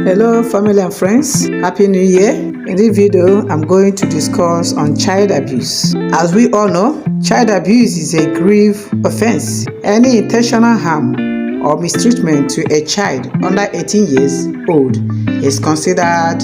Hello family and friends, happy new year. In this video I'm going to discuss on child abuse. As we all know, child abuse is a grave offense. Any intentional harm or mistreatment to a child under 18 years old is considered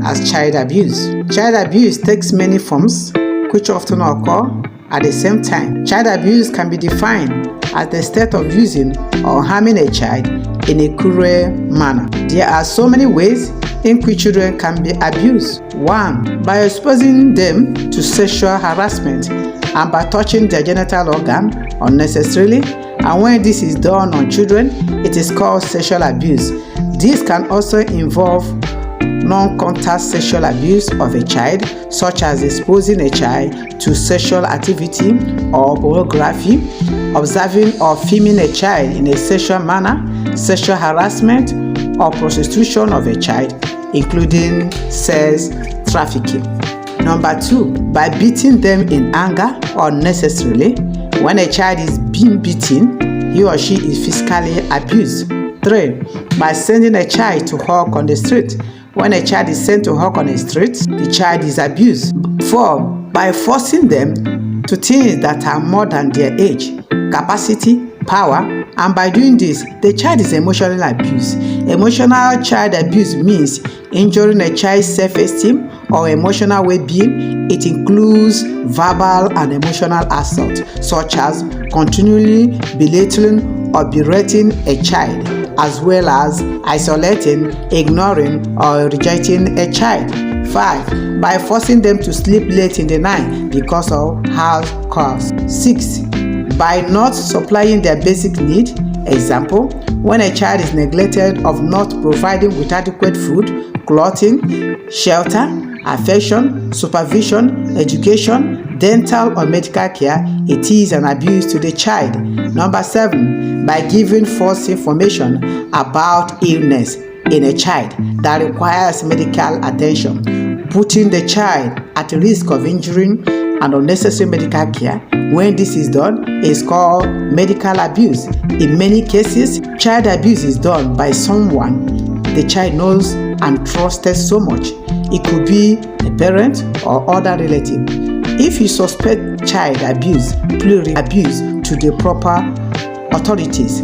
as child abuse. Child abuse takes many forms which often occur at the same time. Child abuse can be defined as the state of using or harming a child in a cruel manner. There are so many ways in which children can be abused. 1. By exposing them to sexual harassment and by touching their genital organ unnecessarily, and when this is done on children, it is called sexual abuse. This can also involve non-contact sexual abuse of a child, such as exposing a child to sexual activity or pornography, observing or filming a child in a sexual manner, sexual harassment or prostitution of a child, including sex trafficking. Number 2, by beating them in anger unnecessarily. When a child is being beaten, he or she is physically abused. 3, by sending a child to hawk on the street. When a child is sent to hawk on the street, the child is abused. 4, by forcing them to things that are more than their age, capacity, power, and by doing this, the child is emotionally abused. Emotional child abuse means injuring a child's self-esteem or emotional well-being. It includes verbal and emotional assault, such as continually belittling or berating a child, as well as isolating, ignoring, or rejecting a child. 5, by forcing them to sleep late in the night because of house chores. 6, by not supplying their basic need. Example, when a child is neglected of not providing with adequate food, clothing, shelter, affection, supervision, education, dental or medical care, it is an abuse to the child. Number 7, by giving false information about illness in a child that requires medical attention, putting the child at risk of injury and unnecessary medical care. When this is done, it's called medical abuse. In many cases, child abuse is done by someone the child knows and trusted so much. It could be a parent or other relative. If you suspect child abuse, please report abuse to the proper authorities.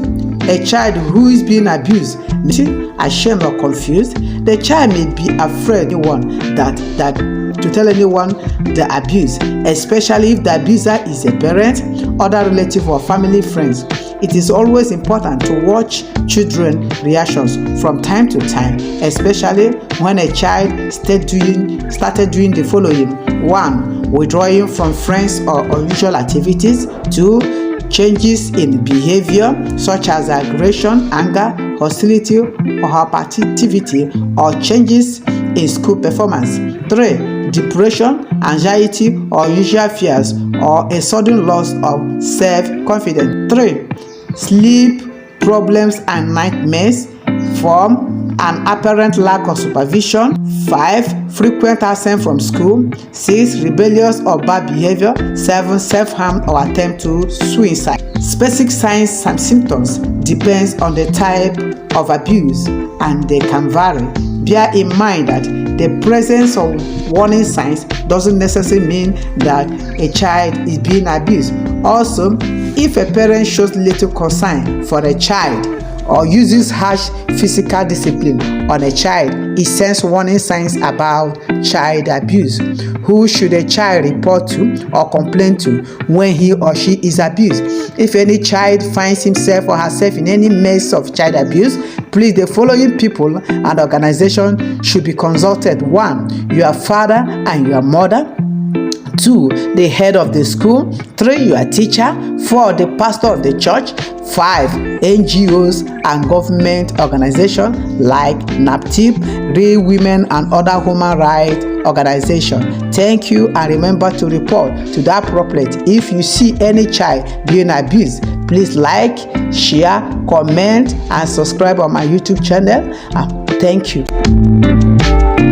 A child who is being abused may be ashamed or confused. The child may be afraid to tell anyone the abuse, especially if the abuser is a parent, other relative, or family friends. It is always important to watch children's reactions from time to time, especially when a child started doing the following. 1, withdrawing from friends or unusual activities. 2, changes in behavior such as aggression, anger, hostility, or hyperactivity, or changes in school performance. 3, depression, anxiety, or unusual fears, or a sudden loss of self-confidence. 3, sleep problems and nightmares from an apparent lack of supervision. 5, frequent absence from school. 6, rebellious or bad behavior. 7, self-harm or attempt to suicide. Specific signs and symptoms depends on the type of abuse and they can vary. Bear in mind that the presence of warning signs doesn't necessarily mean that a child is being abused. Also, if a parent shows little concern for a child or uses harsh physical discipline on a child, it sends warning signs about child abuse. Who should a child report to or complain to when he or she is abused? If any child finds himself or herself in any mess of child abuse, please, the following people and organizations should be consulted. 1, your father and your mother. 2, the head of the school. 3, your teacher. 4, the pastor of the church. 5, NGOs and government organizations like NAPTIP, Real Women and other human rights organizations. Thank you, and remember to report to the appropriate if you see any child being abused. Please like, share, comment, and subscribe on my YouTube channel. Thank you.